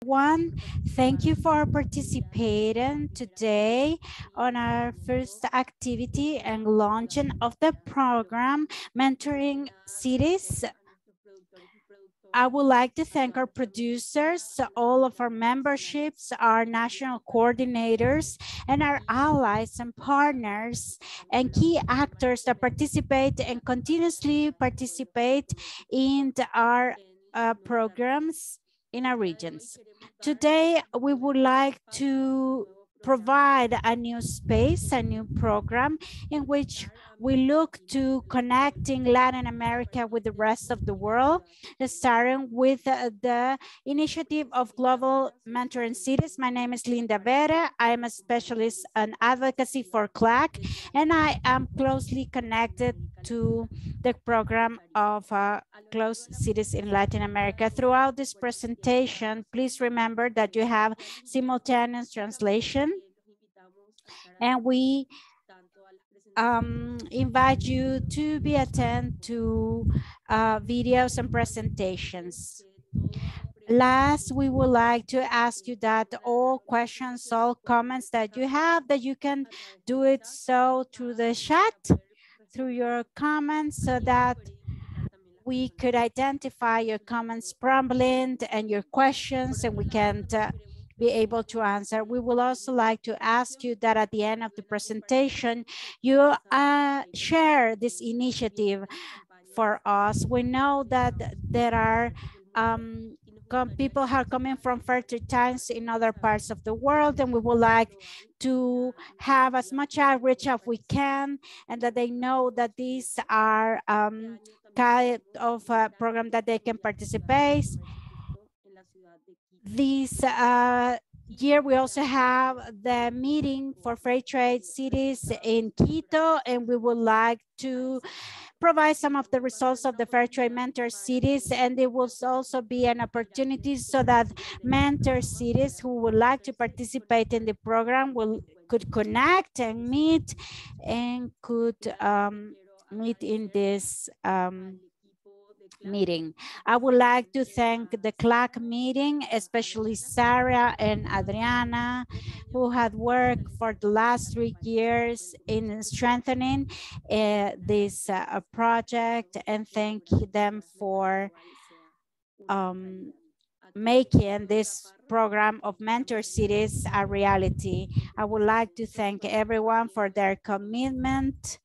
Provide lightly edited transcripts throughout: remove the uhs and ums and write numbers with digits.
One, thank you for participating today on our first activity and launching of the program Mentoring Cities. I would like to thank our producers, all of our memberships, our national coordinators, and our allies and partners and key actors that participate and continuously participate in our programs in our regions. Today, we would like to provide a new space, a new program in which we look to connecting Latin America with the rest of the world, starting with the initiative of Global Mentoring Cities. My name is Linda Vera. I am a specialist on advocacy for CLAC, and I am closely connected to the program of close cities in Latin America. Throughout this presentation, please remember that you have simultaneous translation, and we invite you to be attend to videos and presentations. Last, we would like to ask you that all questions, all comments that you have, that you can do it so through the chat, through your comments, so that we could identify your comments promptly and your questions, and we can be able to answer. We will also like to ask you that at the end of the presentation, you share this initiative for us. We know that there are people are coming from fertile times in other parts of the world, and we would like to have as much outreach as we can, and that they know that these are kind of a program that they can participate. This year, we also have the meeting for free trade cities in Quito, and we would like to provide some of the results of the Fair Trade Mentor Cities, and it will also be an opportunity so that mentor cities who would like to participate in the program could connect and meet, and could meet in this meeting. I would like to thank the CLAC meeting, especially Sarah and Adriana, who had worked for the last 3 years in strengthening this project, and thank them for making this program of mentor cities a reality. I would like to thank everyone for their commitment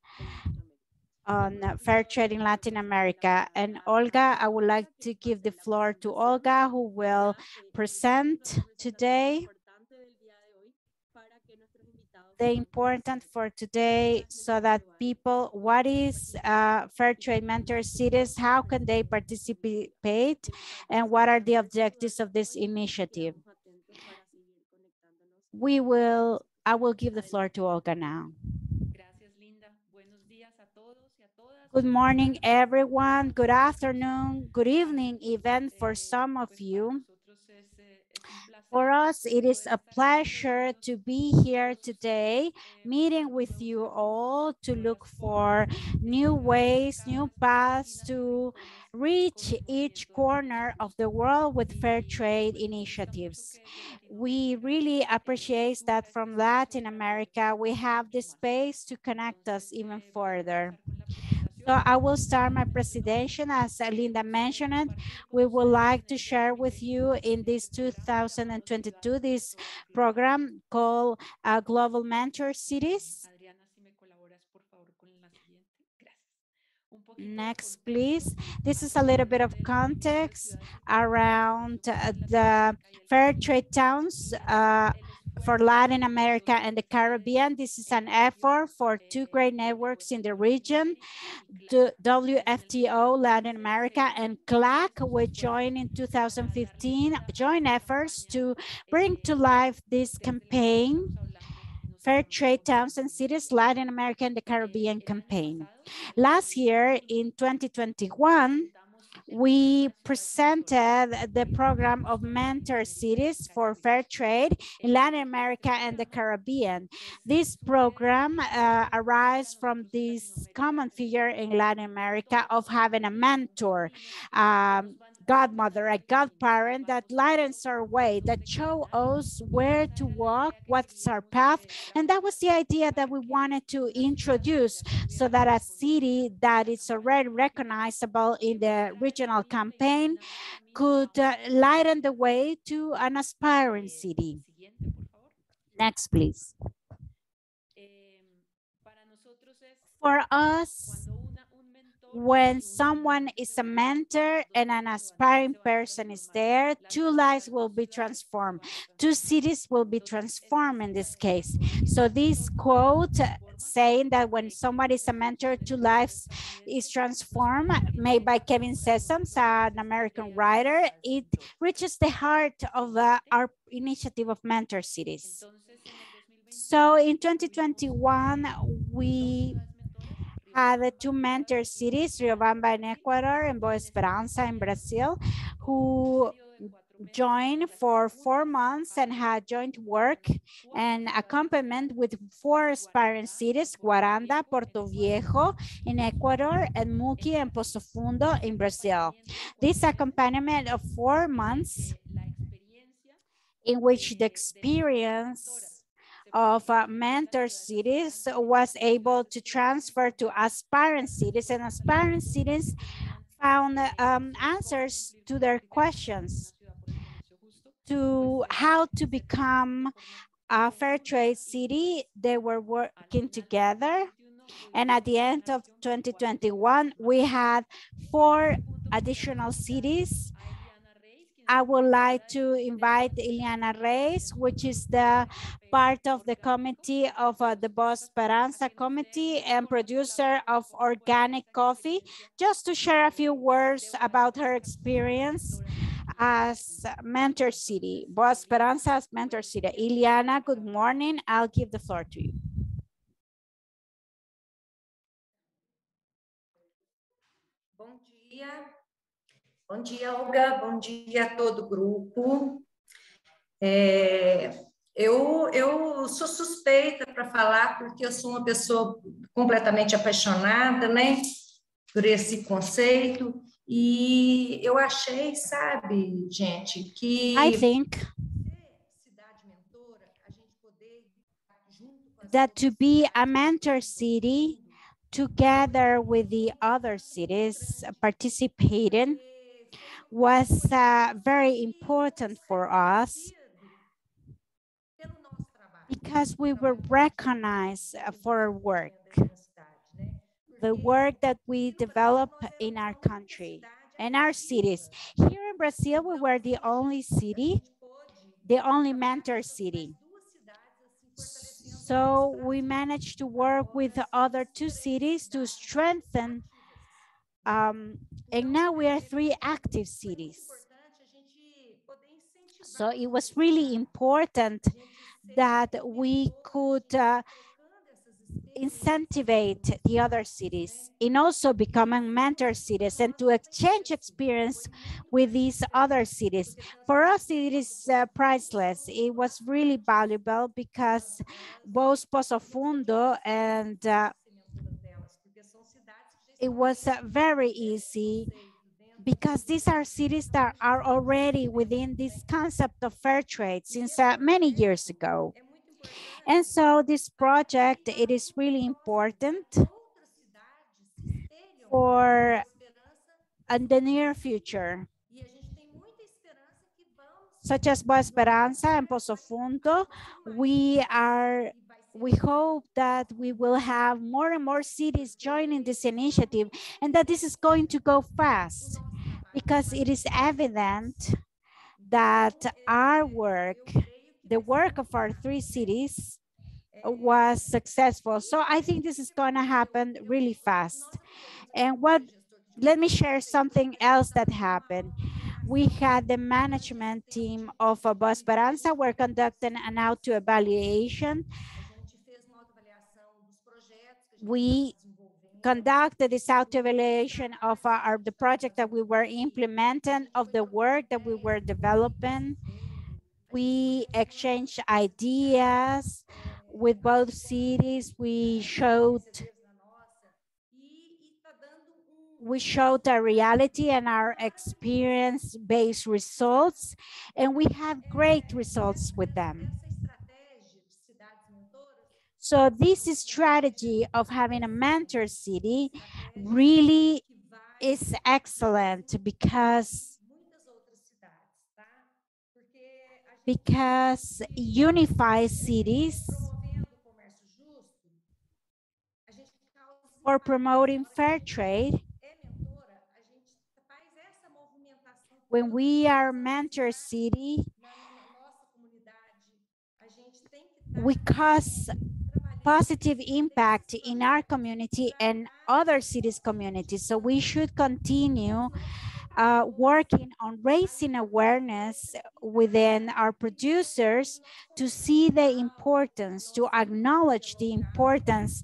on fair trade in Latin America. And Olga, I would like to give the floor to Olga, who will present today the important for today, so that people, what is fair trade mentor cities, how can they participate, and what are the objectives of this initiative. I will give the floor to Olga now. Good morning, everyone. Good afternoon, good evening, even for some of you. For us, it is a pleasure to be here today, meeting with you all to look for new ways, new paths to reach each corner of the world with fair trade initiatives. We really appreciate that from Latin America, we have the space to connect us even further. So I will start my presentation. As Linda mentioned, we would like to share with you in this 2022, this program called Global Mentor Cities. Next, please. This is a little bit of context around the fair trade towns for Latin America and the Caribbean. This is an effort for two great networks in the region, the WFTO Latin America and CLAC, which joined in 2015, joint efforts to bring to life this campaign, Fair Trade Towns and Cities, Latin America and the Caribbean campaign. Last year, in 2021, we presented the program of mentor cities for fair trade in Latin America and the Caribbean. This program arises from this common figure in Latin America of having a mentor godmother, a godparent that lightens our way, that show us where to walk, what's our path. And that was the idea that we wanted to introduce, so that a city that is already recognizable in the regional campaign could lighten the way to an aspiring city. Next, please. For us, when someone is a mentor and an aspiring person is there, two lives will be transformed. Two cities will be transformed in this case. So this quote saying that when somebody is a mentor, two lives is transformed, made by Kevin Sessoms, an American writer, it reaches the heart of our initiative of mentor cities. So in 2021, we had two mentor cities, Riobamba in Ecuador and Boa Esperança in Brazil, who joined for 4 months and had joint work and accompaniment with 4 aspiring cities, Guaranda, Porto Viejo in Ecuador, and Muki and Poço Fundo in Brazil. This accompaniment of 4 months in which the experience of mentor cities was able to transfer to aspiring cities, and aspiring cities found answers to their questions to how to become a fair trade city. They were working together, and at the end of 2021 we had 4 additional cities. I would like to invite Ileana Reyes, which is the part of the committee of the Boa Esperança committee and producer of organic coffee, just to share a few words about her experience as mentor city, Boa Esperança as mentor city. Ileana, good morning. I'll give the floor to you. Bom dia, Olga. Bom dia a todo o grupo. Eu sou suspeita para falar, porque eu sou uma pessoa completamente apaixonada, né, por esse conceito. E eu achei, sabe, gente, que I think that to be a mentor city together with the other cities participating was very important for us, because we were recognized for our work, the work that we develop in our country and our cities. Here in Brazil, we were the only city, the only mentor city. So we managed to work with the other 2 cities to strengthen, and now we are 3 active cities. So it was really important that we could incentivize the other cities in also becoming mentor cities and to exchange experience with these other cities. For us, it is priceless. It was really valuable because both Poço Fundo and it was very easy, because these are cities that are already within this concept of fair trade since many years ago. And so this project, it is really important for the near future, such as Boa Esperança and Poço Fundo. We hope that we will have more and more cities joining this initiative, and that this is going to go fast, because it is evident that our work, the work of our 3 cities, was successful. So I think this is going to happen really fast. And let me share something else that happened. We had the management team of Boa Esperança were conducting an auto evaluation. We conducted this auto evaluation of the project that we were implementing, of the work that we were developing. We exchanged ideas with both cities. We we showed the reality and our experience-based results, and we have great results with them. So this strategy of having a mentor city really is excellent because unifies cities for promoting fair trade. When we are mentor city, we cause positive impact in our community and other cities' communities. So we should continue working on raising awareness within our producers to see the importance, to acknowledge the importance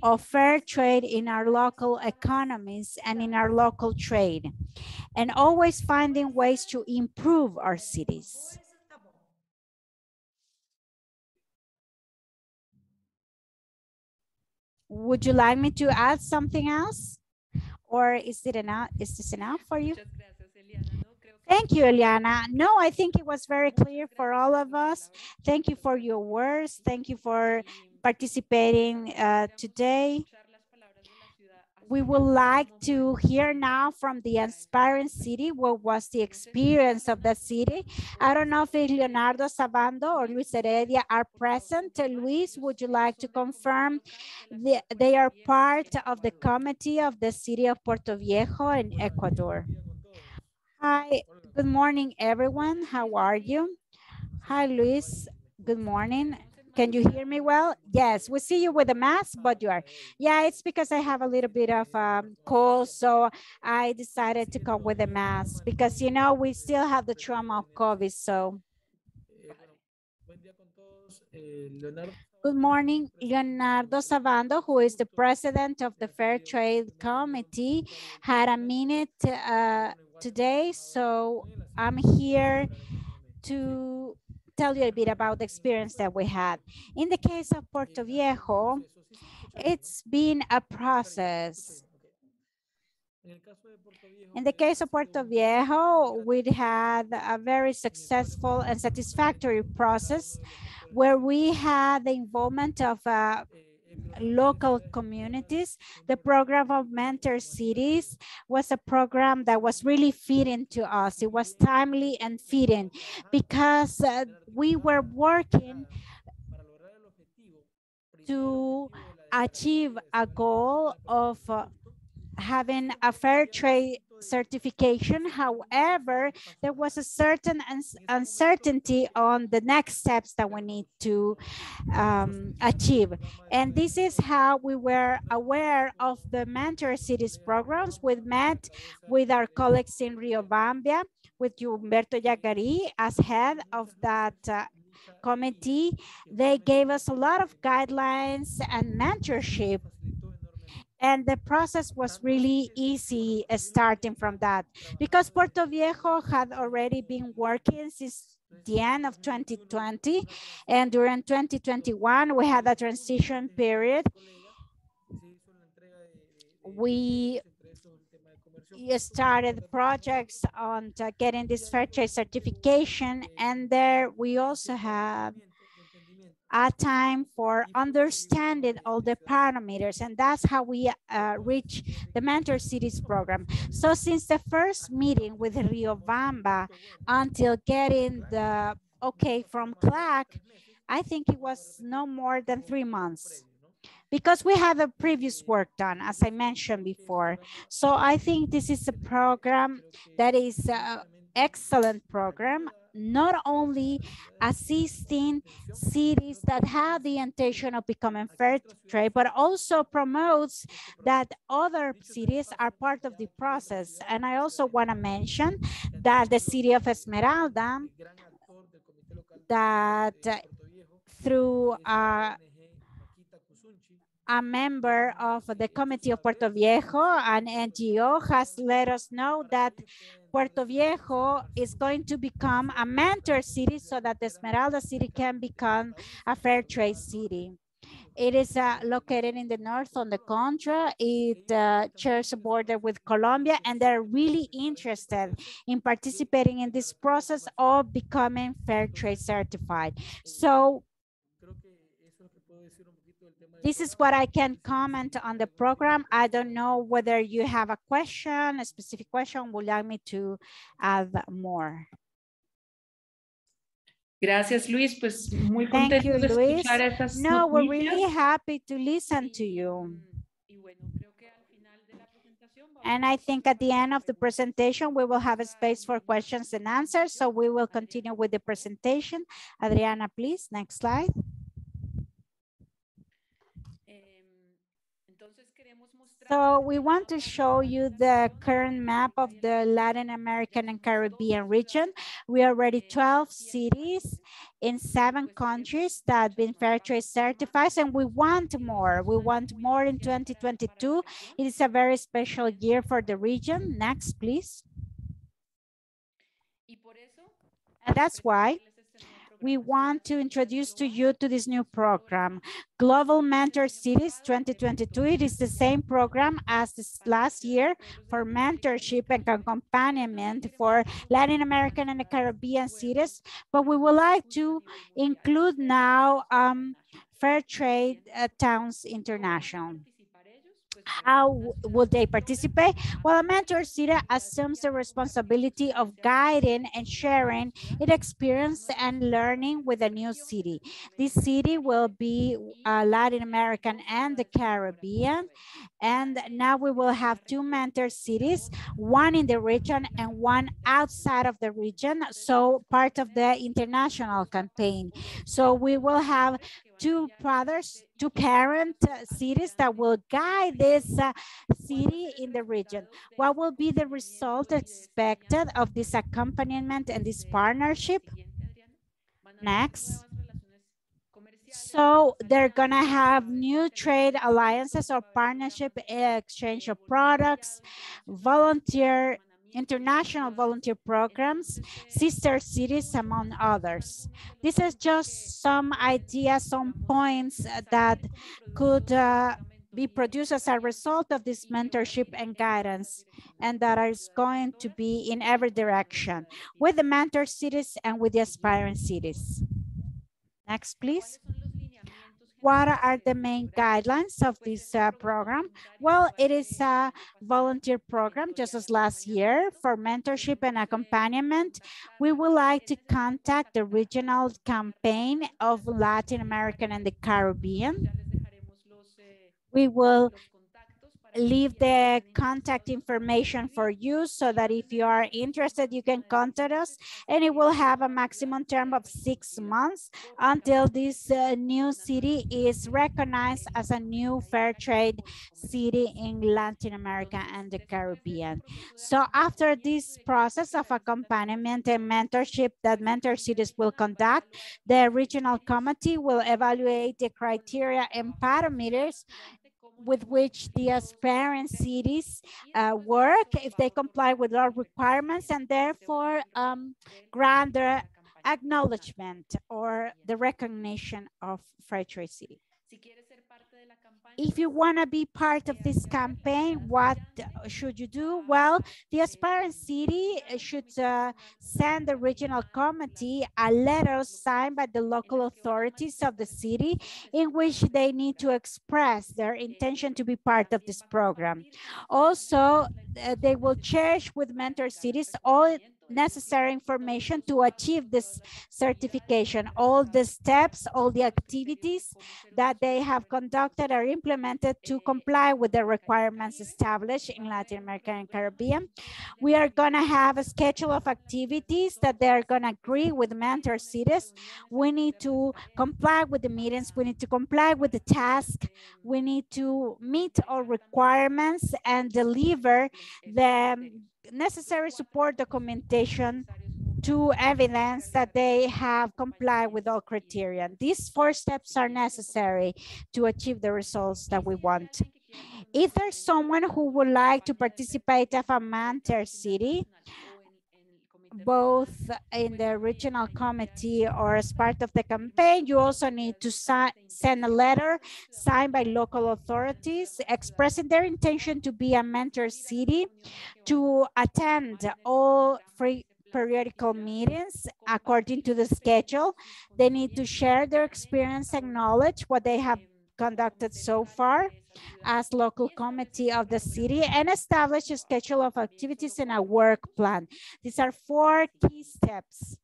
of fair trade in our local economies and in our local trade, and always finding ways to improve our cities. Would you like me to add something else? Or is it enough? Is this enough for you? Thank you, Eliana. No, I think it was very clear for all of us. Thank you for your words. Thank you for participating today. We would like to hear now from the inspiring city. What was the experience of the city? I don't know if Leonardo Savando or Luis Heredia are present. Luis, would you like to confirm they are part of the committee of the city of Puerto Viejo in Ecuador? Hi, good morning, everyone. How are you? Hi, Luis. Good morning. Can you hear me well? Yes, we see you with a mask, but you are. Yeah, it's because I have a little bit of cold, so I decided to come with a mask because, you know, we still have the trauma of COVID, so. Good morning, Leonardo Savando, who is the president of the Fair Trade Committee, had a minute today, so I'm here to tell you a bit about the experience that we had. In the case of Puerto Viejo, it's been a process. In the case of Puerto Viejo, we had a very successful and satisfactory process where we had the involvement of local communities. The program of Mentor Cities was a program that was really fitting to us. It was timely and fitting because we were working to achieve a goal of having a fair trade certification. However, there was a certain uncertainty on the next steps that we need to achieve. And this is how we were aware of the Mentor Cities programs. We met with our colleagues in Riobamba, with Humberto Yagari as head of that committee. They gave us a lot of guidelines and mentorship. And the process was really easy starting from that because Puerto Viejo had already been working since the end of 2020. And during 2021, we had a transition period. We started projects on getting this fair trade certification. And there we also have a time for understanding all the parameters, and that's how we reach the Mentor Cities program. So since the first meeting with Riobamba until getting the okay from CLAC, I think it was no more than 3 months because we have a previous work done, as I mentioned before. So I think this is a program that is an excellent program, not only assisting cities that have the intention of becoming fair trade, but also promotes that other cities are part of the process. And I also want to mention that the city of Esmeralda, that through a member of the Committee of Puerto Viejo, an NGO, has let us know that Puerto Viejo is going to become a mentor city so that the Esmeralda city can become a fair trade city. It is located in the north on the Contra. It shares a border with Colombia, and they're really interested in participating in this process of becoming fair trade certified. So this is what I can comment on the program. I don't know whether you have a question, a specific question, would like me to add more. Gracias, Luis. Pues muy Thank you, contentos de Luis. escuchar esas No, we're really noticias. happy to listen to you. Y bueno, creo que al final de la presentación And I think at the end of the presentation, we will have a space for questions and answers. So we will continue with the presentation. Adriana, please, next slide. So we want to show you the current map of the Latin American and Caribbean region. We are already 12 cities in 7 countries that have been fair trade certified, and we want more. We want more in 2022. It is a very special year for the region. Next, please. And that's why we want to introduce to you to this new program, Global Mentor Cities 2022. It is the same program as this last year for mentorship and accompaniment for Latin American and the Caribbean cities, but we would like to include now Fair Trade Towns International. How would they participate? Well, a mentor city assumes the responsibility of guiding and sharing its experience and learning with a new city. This city will be Latin American and the Caribbean. And now we will have 2 mentor cities, one in the region and one outside of the region. So part of the international campaign. So we will have 2 parent cities that will guide this city in the region. What will be the result expected of this accompaniment and this partnership? Next. So they're gonna have new trade alliances or partnership, exchange of products, international volunteer programs, sister cities, among others. This is just some ideas, some points that could be produced as a result of this mentorship and guidance, and that is going to be in every direction with the mentor cities and with the aspiring cities. Next, please. What are the main guidelines of this program? Well, it is a volunteer program, just as last year, for mentorship and accompaniment. We would like to contact the regional campaign of Latin American and the Caribbean. We will leave the contact information for you so that if you are interested, you can contact us, and it will have a maximum term of 6 months until this new city is recognized as a new fair trade city in Latin America and the Caribbean. So after this process of accompaniment and mentorship that mentor cities will conduct, the regional committee will evaluate the criteria and parameters with which the aspiring cities work, if they comply with our requirements, and therefore grant the acknowledgement or the recognition of fair trade city. If you want to be part of this campaign, what should you do? Well, the aspiring city should send the regional committee a letter signed by the local authorities of the city in which they need to express their intention to be part of this program. Also, they will share with mentor cities all necessary information to achieve this certification, all the steps, all the activities that they have conducted or implemented to comply with the requirements established in Latin America and Caribbean. We are going to have a schedule of activities that they're going to agree with mentor cities. We need to comply with the meetings. We need to comply with the task. We need to meet all requirements and deliver the necessary support documentation to evidence that they have complied with all criteria. These 4 steps are necessary to achieve the results that we want. If there's someone who would like to participate of a mentor city, both in the regional committee or as part of the campaign. You also need to send a letter signed by local authorities expressing their intention to be a mentor city, to attend all free periodical meetings according to the schedule. They need to share their experience and knowledge, what they have conducted so far as local committee of the city, and establish a schedule of activities and a work plan. These are 4 key steps.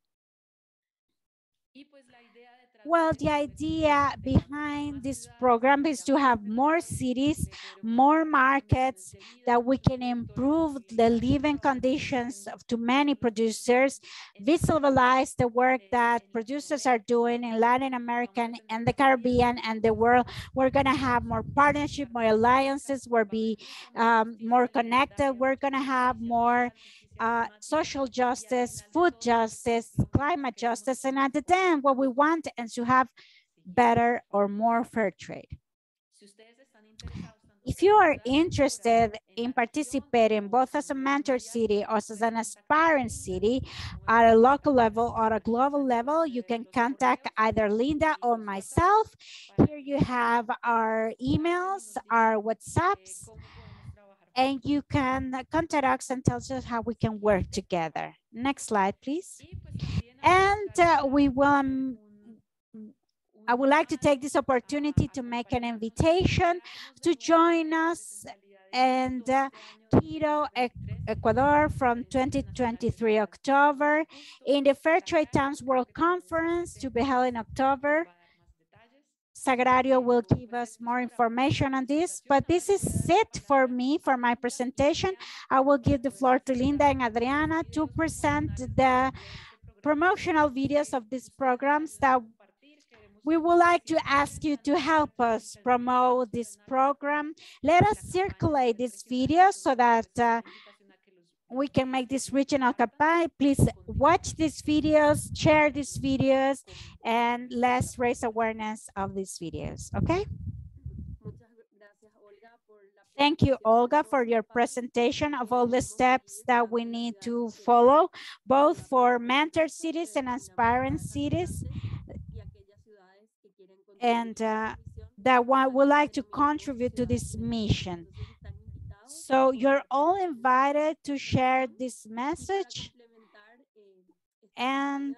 Well, the idea behind this program is to have more cities, more markets, that we can improve the living conditions to many producers, visualize the work that producers are doing in Latin America and the Caribbean and the world. We're going to have more partnership, more alliances, we'll be more connected. We're going to have more social justice, food justice, climate justice, and at the end, what we want is to have better or more fair trade. If you are interested in participating both as a mentor city or as an aspiring city at a local level or a global level, you can contact either Linda or myself. Here you have our emails, our WhatsApps, and you can contact us and tell us how we can work together. Next slide, please. And I would like to take this opportunity to make an invitation to join us and Quito, Ecuador from 2023 October in the Fair Trade Towns World Conference to be held in October. Sagrario will give us more information on this, but this is it for me, for my presentation. I will give the floor to Linda and Adriana to present the promotional videos of these programs that we would like to ask you to help us promote this program. Let us circulate this video so that we can make this regional campaign. Please watch these videos, share these videos, and let's raise awareness of these videos, okay? Thank you, Olga, for your presentation of all the steps that we need to follow, both for mentor cities and aspiring cities, and that one would like to contribute to this mission. So you're all invited to share this message and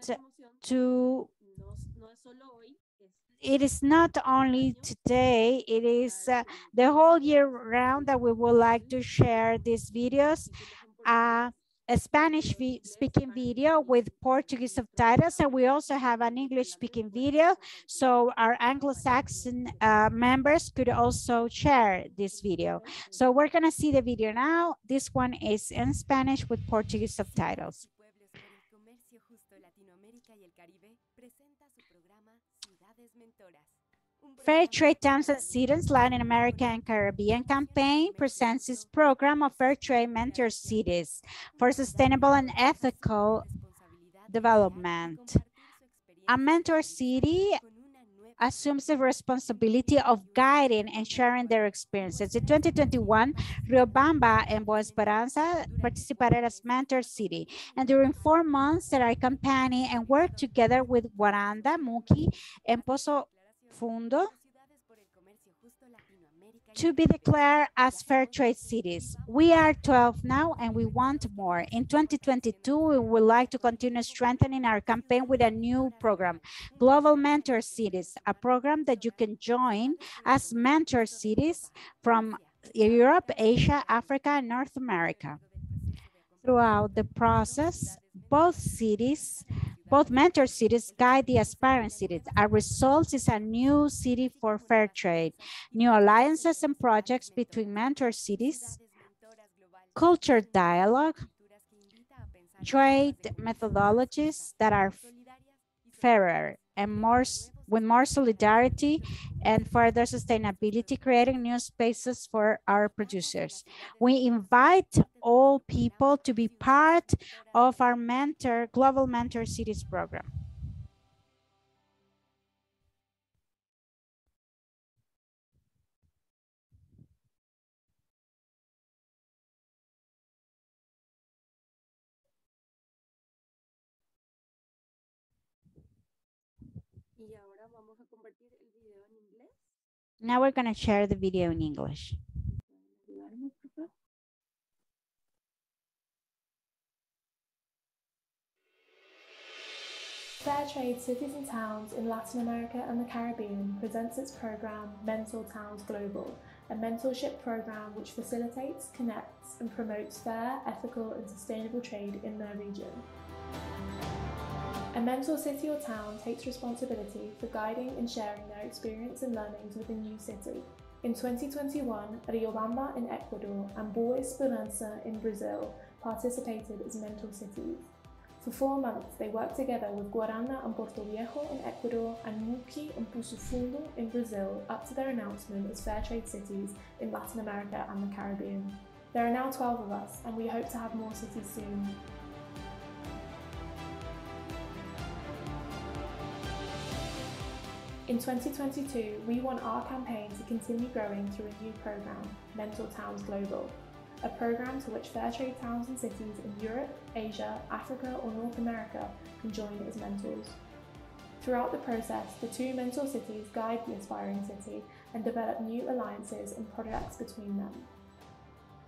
it is not only today, it is the whole year round that we would like to share these videos. A Spanish speaking video with Portuguese subtitles, and we also have an English speaking video, so our Anglo-Saxon members could also share this video. So we're gonna see the video now. This one is in Spanish with Portuguese subtitles. Fair Trade Towns and Cities, Latin America and Caribbean campaign presents its program of Fair Trade Mentor Cities for sustainable and ethical development. A mentor city assumes the responsibility of guiding and sharing their experiences. In 2021, Riobamba and Boa Esperanza participated as mentor city. And during 4 months, they are campaigning and work together with Guaranda, Muki, and Pozo Fundo to be declared as fair trade cities. We are 12 now and we want more. In 2022, we would like to continue strengthening our campaign with a new program, Global Mentor Cities, a program that you can join as mentor cities from Europe, Asia, Africa, and North America. Throughout the process, both mentor cities guide the aspiring cities. Our result is a new city for fair trade, new alliances and projects between mentor cities, culture dialogue, trade methodologies that are fairer and with more solidarity and further sustainability, creating new spaces for our producers. We invite all people to be part of our Global Mentor Cities program. Now we're going to share the video in English. Fairtrade Cities and Towns in Latin America and the Caribbean presents its program Mentor Towns Global, a mentorship program which facilitates, connects and promotes fair, ethical and sustainable trade in their region. A mentor city or town takes responsibility for guiding and sharing their experience and learnings with a new city. In 2021, Riobamba in Ecuador and Boa Esperança in Brazil participated as mentor cities. For 4 months, they worked together with Guarana and Porto Viejo in Ecuador and Muki and Poço Fundo in Brazil up to their announcement as Fairtrade cities in Latin America and the Caribbean. There are now 12 of us, and we hope to have more cities soon. In 2022, we want our campaign to continue growing through a new program, Mentor Towns Global, a program to which Fairtrade towns and cities in Europe, Asia, Africa or North America can join as mentors. Throughout the process, the 2 mentor cities guide the aspiring city and develop new alliances and projects between them.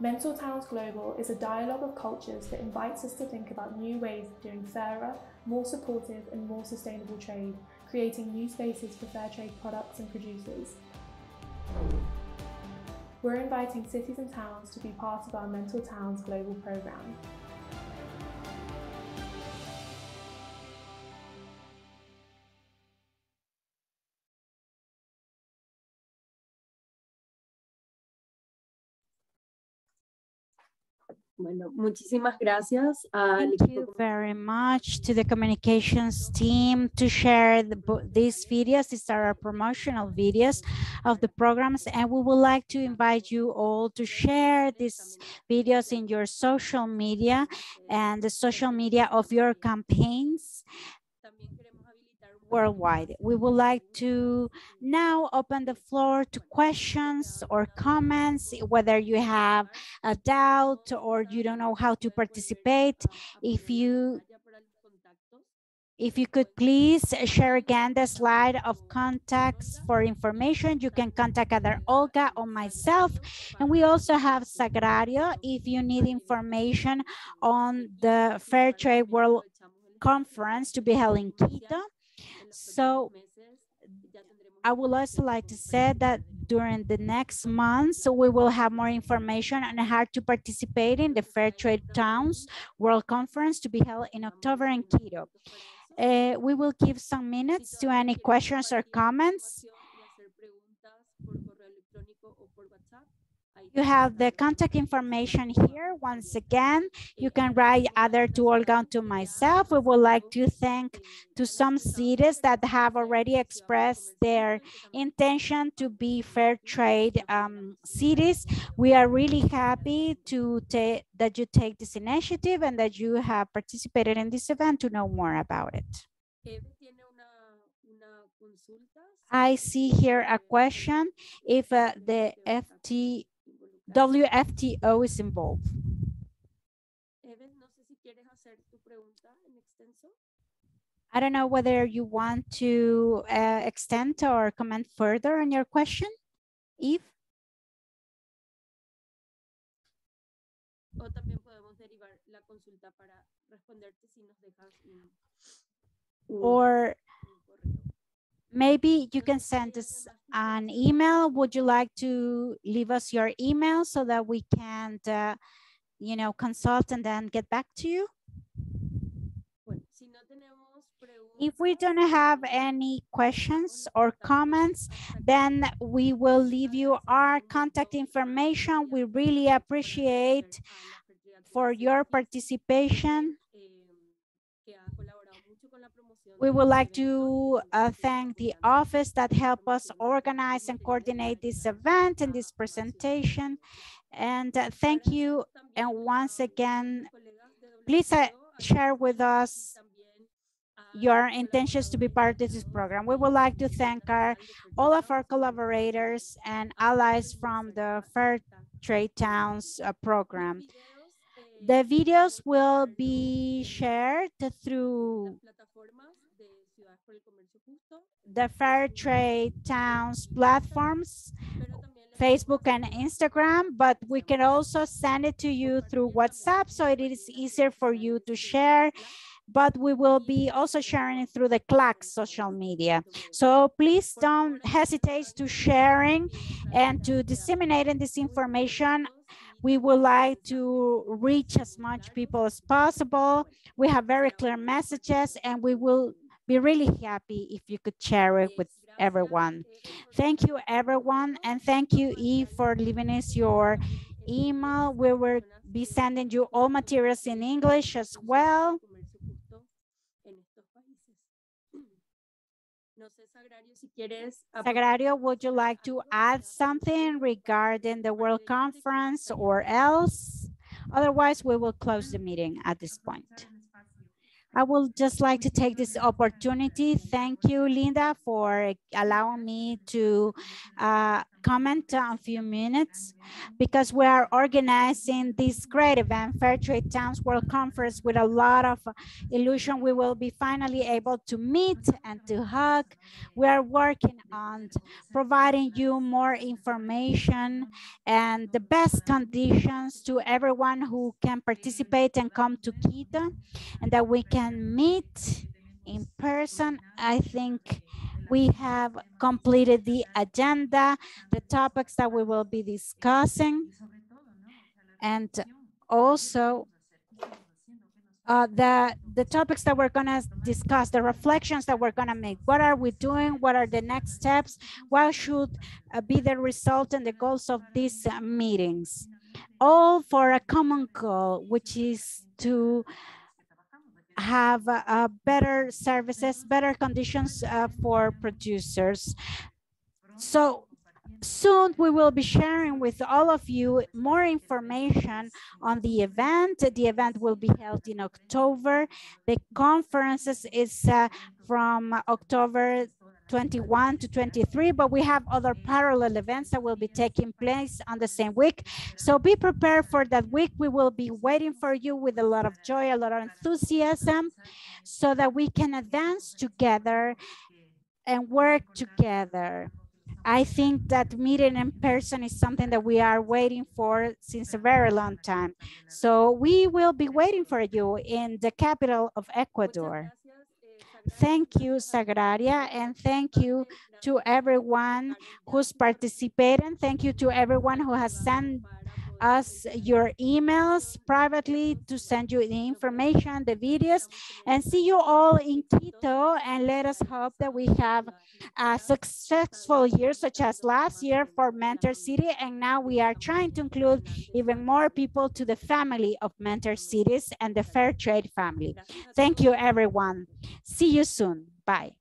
Mentor Towns Global is a dialogue of cultures that invites us to think about new ways of doing fairer, more supportive and more sustainable trade, creating new spaces for fair trade products and producers. We're inviting cities and towns to be part of our Mentor Towns Global program. Bueno, muchísimas gracias al Thank you very much to the communications team to share these videos. These are our promotional videos of the programs, and we would like to invite you all to share these videos in your social media and the social media of your campaigns worldwide. We would like to now open the floor to questions or comments, whether you have a doubt or you don't know how to participate. If you could please share again the slide of contacts for information. You can contact either Olga or myself. And we also have Sagrario if you need information on the Fair Trade World Conference to be held in Quito. So I would also like to say that during the next months, we will have more information on how to participate in the Fair Trade Towns World Conference to be held in October in Quito. We will give some minutes to any questions or comments. You have the contact information here. Once again, you can write either to Olga or to myself. We would like to thank to some cities that have already expressed their intention to be fair trade cities. We are really happy that you take this initiative and that you have participated in this event to know more about it. I see here a question if the WFTO is involved. I don't know whether you want to extend or comment further on your question, Eve? Or maybe you can send us an email. Would you like to leave us your email so that we can, you know, consult and then get back to you? If we don't have any questions or comments, then we will leave you our contact information. We really appreciate for your participation. We would like to thank the office that helped us organize and coordinate this event and this presentation. And thank you. And once again, please share with us your intentions to be part of this program. We would like to thank all of our collaborators and allies from the Fair Trade Towns program. The videos will be shared through the Fair Trade Towns platforms, Facebook and Instagram, but we can also send it to you through WhatsApp, so it is easier for you to share. But we will be also sharing it through the CLAC social media. So please don't hesitate to sharing and to disseminating this information. We would like to reach as much people as possible. We have very clear messages, and we will be really happy if you could share it with everyone. Thank you, everyone, and thank you, Eve, for leaving us your email. We will be sending you all materials in English as well. Sagrario, would you like to add something regarding the World Conference or else? Otherwise, we will close the meeting at this point. I would just like to take this opportunity. Thank you, Linda, for allowing me to comment on a few minutes, because we are organizing this great event, Fair Trade Towns World Conference, with a lot of illusion. We will be finally able to meet and to hug. We are working on providing you more information and the best conditions to everyone who can participate and come to Quito, and that we can meet in person. I think we have completed the agenda, the topics that we will be discussing, and also the topics that we're going to discuss, the reflections that we're going to make. What are we doing? What are the next steps? What should be the result and the goals of these meetings? All for a common goal, which is to have better services, better conditions for producers. So soon we will be sharing with all of you more information on the event. The event will be held in October. The conferences is from October 21 to 23, but we have other parallel events that will be taking place on the same week. So be prepared for that week. We will be waiting for you with a lot of joy, a lot of enthusiasm, so that we can advance together and work together. I think that meeting in person is something that we are waiting for since a very long time. So we will be waiting for you in the capital of Ecuador. Thank you, Sagraria, and thank you to everyone who's participating. Thank you to everyone who has sent us your emails privately to send you the information, the videos, and see you all in Quito. And let us hope that we have a successful year, such as last year for Mentor City. And now we are trying to include even more people to the family of Mentor Cities and the Fair Trade family. Thank you, everyone. See you soon. Bye.